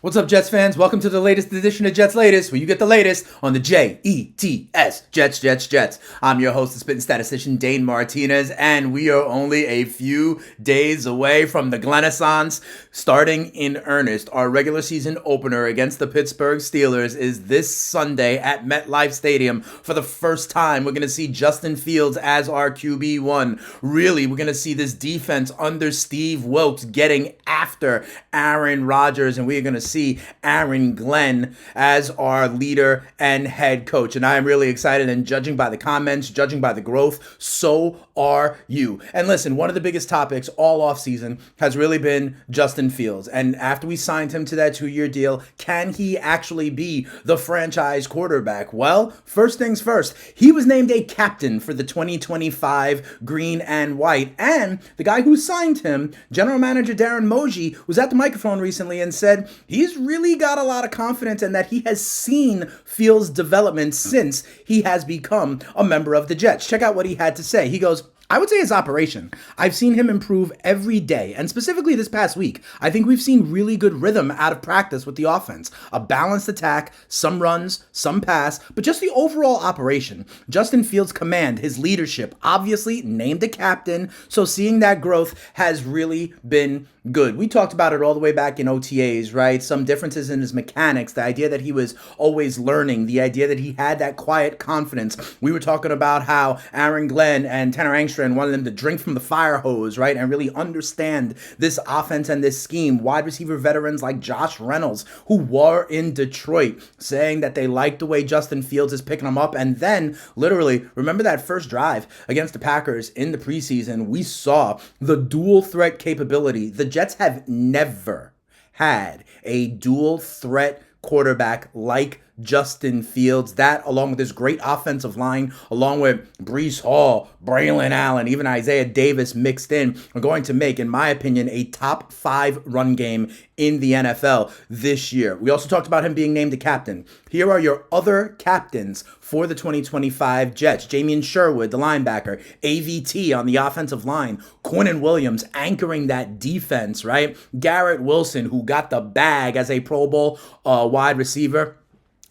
What's up, Jets fans? Welcome to the latest edition of Jets Latest, where you get the latest on the Jets, Jets. I'm your host, the spitting statistician, Dane Martinez, and we are only a few days away from the Glennaissance starting in earnest. Our regular season opener against the Pittsburgh Steelers is this Sunday at MetLife Stadium. For the first time, we're going to see Justin Fields as our QB1. Really, we're going to see this defense under Steve Wilks getting after Aaron Rodgers, and we're going to see Aaron Glenn as our leader and head coach. And I am really excited, and judging by the comments, judging by the growth, so are you. And listen, one of the biggest topics all offseason has really been Justin Fields. And after we signed him to that 2-year deal, can he actually be the franchise quarterback? Well, first things first, he was named a captain for the 2025 Green and White. And the guy who signed him, General Manager Darren Moji, was at the microphone recently and said he's really got a lot of confidence and that he has seen Fields' development since he has become a member of the Jets. Check out what he had to say. He goes, I would say his operation. I've seen him improve every day, and specifically this past week, I think we've seen really good rhythm out of practice with the offense. A balanced attack, some runs, some pass, but just the overall operation. Justin Fields' command, his leadership, obviously named a captain, so seeing that growth has really been good. We talked about it all the way back in OTAs, right? Some differences in his mechanics, the idea that he was always learning, the idea that he had that quiet confidence. We were talking about how Aaron Glenn and Tanner Angstrom wanted them to drink from the fire hose, right? And really understand this offense and this scheme. Wide receiver veterans like Josh Reynolds, who were in Detroit, saying that they liked the way Justin Fields is picking them up. And then, literally, remember that first drive against the Packers in the preseason? We saw the dual threat capability. The Jets have never had a dual threat quarterback like Justin Fields. That, along with his great offensive line, along with Breece Hall, Braylon Allen, even Isaiah Davis mixed in, are going to make, in my opinion, a top 5 run game in the NFL this year. We also talked about him being named a captain. Here are your other captains for the 2025 Jets. Jamian Sherwood, the linebacker, AVT on the offensive line, Quinnen Williams anchoring that defense, right? Garrett Wilson, who got the bag as a Pro Bowl wide receiver.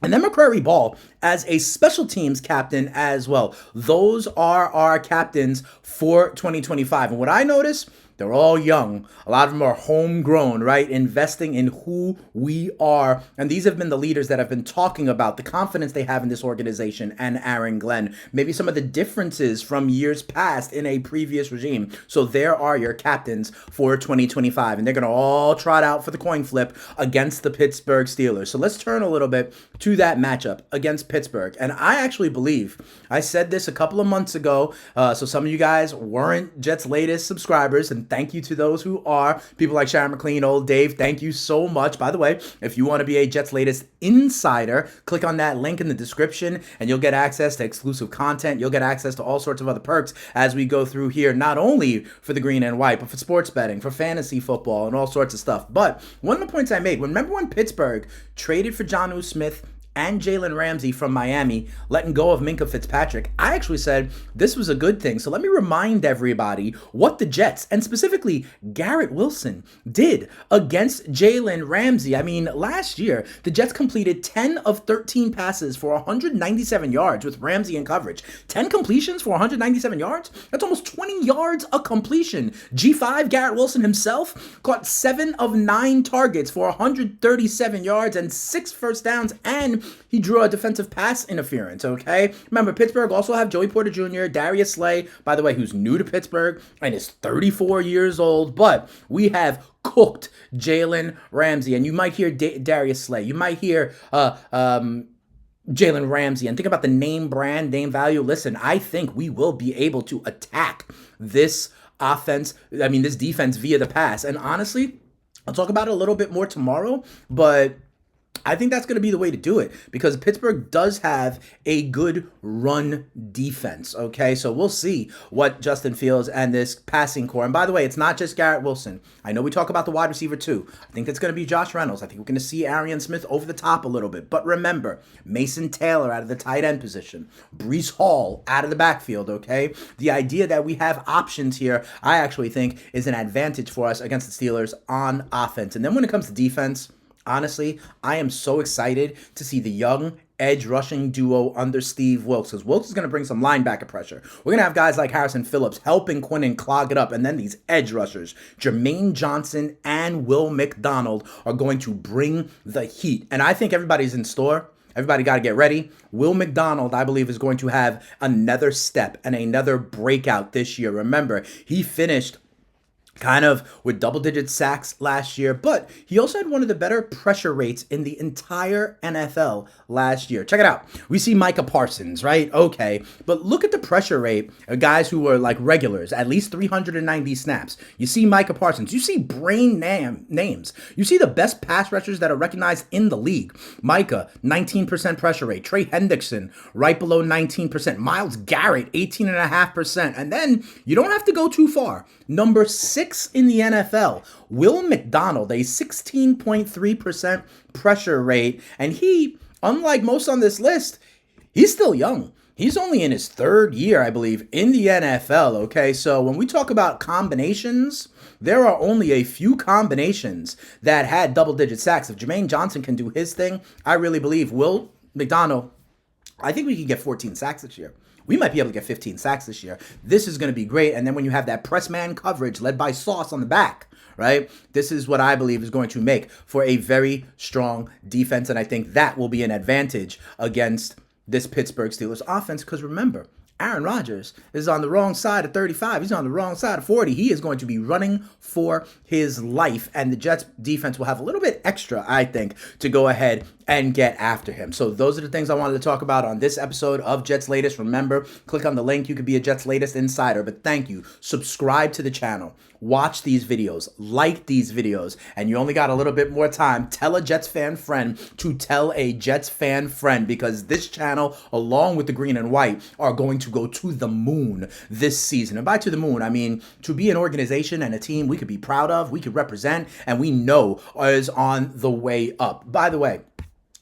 And then McCrary Ball as a special teams captain as well. Those are our captains for 2025. And what I notice, they're all young. A lot of them are homegrown, right? Investing in who we are. And these have been the leaders that have been talking about the confidence they have in this organization and Aaron Glenn. Maybe some of the differences from years past in a previous regime. So there are your captains for 2025. And they're going to all trot out for the coin flip against the Pittsburgh Steelers. So let's turn a little bit to that matchup against Pittsburgh. And I actually believe, I said this a couple of months ago, so some of you guys weren't Jets Latest subscribers, and thank you to those who are. People like Sharon McLean, Old Dave, thank you so much. By the way, if you want to be a Jets Latest insider, click on that link in the description and you'll get access to exclusive content. You'll get access to all sorts of other perks as we go through here, not only for the green and white, but for sports betting, for fantasy football, and all sorts of stuff. But one of the points I made, remember when Pittsburgh traded for Jonnu Smith and Jalen Ramsey from Miami, letting go of Minkah Fitzpatrick, I actually said this was a good thing. So let me remind everybody what the Jets, and specifically Garrett Wilson, did against Jalen Ramsey. I mean, last year, the Jets completed 10 of 13 passes for 197 yards with Ramsey in coverage. 10 completions for 197 yards? That's almost 20 yards a completion. G5, Garrett Wilson himself, caught 7 of 9 targets for 137 yards and 6 first downs, and he drew a defensive pass interference, okay? Remember, Pittsburgh also have Joey Porter Jr., Darius Slay, by the way, who's new to Pittsburgh and is 34 years old, but we have cooked Jalen Ramsey, and you might hear Darius Slay, you might hear Jalen Ramsey, and think about the name brand, name value. Listen, I think we will be able to attack this this defense via the pass, and honestly, I'll talk about it a little bit more tomorrow, but I think that's going to be the way to do it because Pittsburgh does have a good run defense, okay? So we'll see what Justin Fields and this passing core. And by the way, it's not just Garrett Wilson. I know we talk about the wide receiver too. I think that's going to be Josh Reynolds. I think we're going to see Arian Smith over the top a little bit. But remember, Mason Taylor out of the tight end position, Breece Hall out of the backfield, okay? The idea that we have options here, I actually think is an advantage for us against the Steelers on offense. And then when it comes to defense, honestly, I am so excited to see the young edge rushing duo under Steve Wilks, because Wilks is going to bring some linebacker pressure. We're going to have guys like Harrison Phillips helping Quinnen clog it up, and then these edge rushers, Jermaine Johnson and Will McDonald, are going to bring the heat. And I think everybody's in store. Everybody got to get ready. Will McDonald, I believe, is going to have another step and another breakout this year. Remember, he finished kind of with double-digit sacks last year, but he also had one of the better pressure rates in the entire NFL last year. Check it out. We see Micah Parsons, right? Okay, but look at the pressure rate of guys who were like regulars, at least 390 snaps. You see Micah Parsons. You see names. You see the best pass rushers that are recognized in the league. Micah, 19% pressure rate. Trey Hendrickson, right below 19%. Myles Garrett, 18.5%. And then you don't have to go too far. Number 6 in the NFL, Will McDonald, a 16.3% pressure rate. And he, unlike most on this list, he's still young. He's only in his 3rd year, I believe, in the NFL, okay? So when we talk about combinations, there are only a few combinations that had double-digit sacks. If Jermaine Johnson can do his thing, I really believe Will McDonald, I think we can get 14 sacks this year. We might be able to get 15 sacks this year. This is going to be great. And then when you have that press man coverage led by Sauce on the back, right? This is what I believe is going to make for a very strong defense. And I think that will be an advantage against this Pittsburgh Steelers offense. Because remember, Aaron Rodgers is on the wrong side of 35. He's on the wrong side of 40. He is going to be running for his life. And the Jets defense will have a little bit extra, I think, to go ahead and get after him. So those are the things I wanted to talk about on this episode of Jets Latest. Remember, click on the link. You could be a Jets Latest insider. But thank you. Subscribe to the channel. Watch these videos. Like these videos. And you only got a little bit more time. Tell a Jets fan friend to tell a Jets fan friend, because this channel, along with the green and white, are going to go to the moon this season. And by to the moon, I mean to be an organization and a team we could be proud of, we could represent, and we know is on the way up. By the way,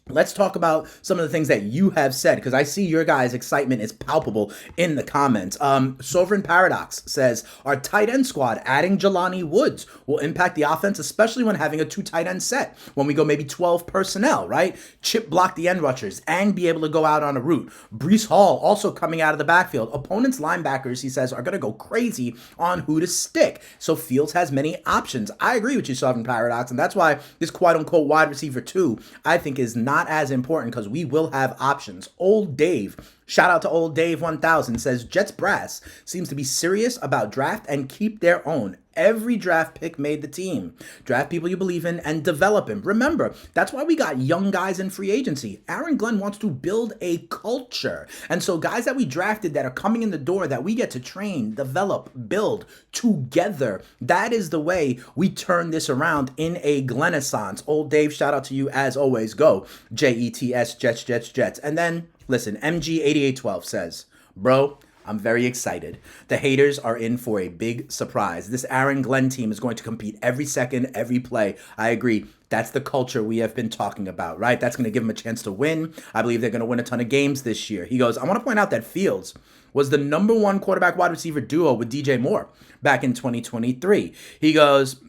let's talk about some of the things that you have said, because I see your guys' excitement is palpable in the comments. Sovereign Paradox says, our tight end squad, adding Jelani Woods, will impact the offense, especially when having a 2 tight end set, when we go maybe 12 personnel, right? Chip block the end rushers and be able to go out on a route. Breece Hall also coming out of the backfield. Opponents' linebackers, he says, are going to go crazy on who to stick. So Fields has many options. I agree with you, Sovereign Paradox, and that's why this quote-unquote wide receiver 2, I think, is not as important, because we will have options. Old Dave, shout out to Old Dave 1000, says Jets brass seems to be serious about draft and keep their own. Every draft pick made the team. Draft people you believe in and develop them. Remember, that's why we got young guys in free agency. Aaron Glenn wants to build a culture. And so guys that we drafted that are coming in the door that we get to train, develop, build together. That is the way we turn this around in a Glennaissance. Old Dave, shout out to you as always. Go Jets, Jets, Jets, Jets. And then, listen, MG8812 says, bro, I'm very excited. The haters are in for a big surprise. This Aaron Glenn team is going to compete every second, every play. I agree. That's the culture we have been talking about, right? That's going to give them a chance to win. I believe they're going to win a ton of games this year. He goes, I want to point out that Fields was the number 1 quarterback wide receiver duo with DJ Moore back in 2023. He goes,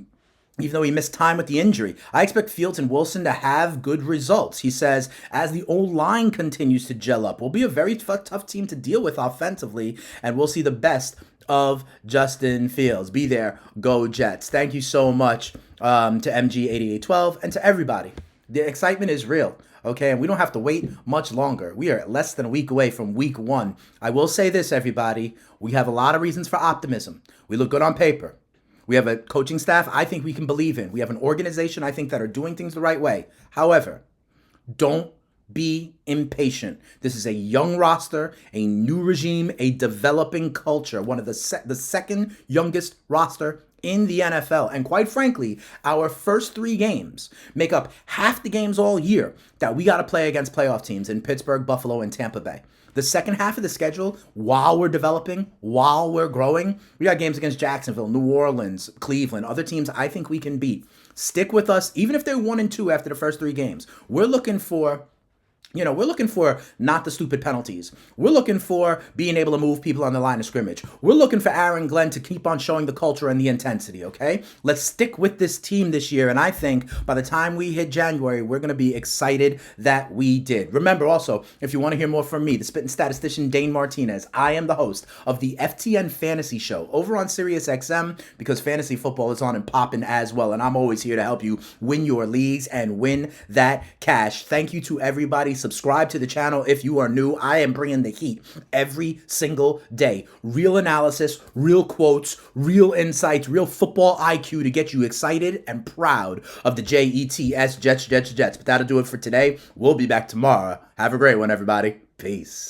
even though he missed time with the injury, I expect Fields and Wilson to have good results. He says, as the O-line continues to gel up, we'll be a very tough team to deal with offensively, and we'll see the best of Justin Fields. Be there. Go Jets. Thank you so much to MG8812 and to everybody. The excitement is real. Okay, and we don't have to wait much longer. We are less than a week away from week 1. I will say this, everybody. We have a lot of reasons for optimism. We look good on paper. We have a coaching staff I think we can believe in. We have an organization I think that are doing things the right way. However, don't be impatient. This is a young roster, a new regime, a developing culture, one of the second youngest roster in the NFL. And quite frankly, our first 3 games make up half the games all year that we got to play against playoff teams in Pittsburgh, Buffalo, and Tampa Bay. The second half of the schedule, while we're developing, while we're growing, we got games against Jacksonville, New Orleans, Cleveland, other teams I think we can beat. Stick with us, even if they're 1-2 after the first 3 games. We're looking for We're looking for not the stupid penalties. We're looking for being able to move people on the line of scrimmage. We're looking for Aaron Glenn to keep on showing the culture and the intensity, okay? Let's stick with this team this year, and I think by the time we hit January, we're going to be excited that we did. Remember also, if you want to hear more from me, the spitting statistician Dane Martinez, I am the host of the FTN Fantasy Show over on SiriusXM because fantasy football is on and popping as well, and I'm always here to help you win your leagues and win that cash. Thank you to everybody. Subscribe to the channel if you are new. I am bringing the heat every single day. Real analysis, real quotes, real insights, real football IQ to get you excited and proud of the Jets, Jets. But that'll do it for today. We'll be back tomorrow. Have a great one, everybody. Peace.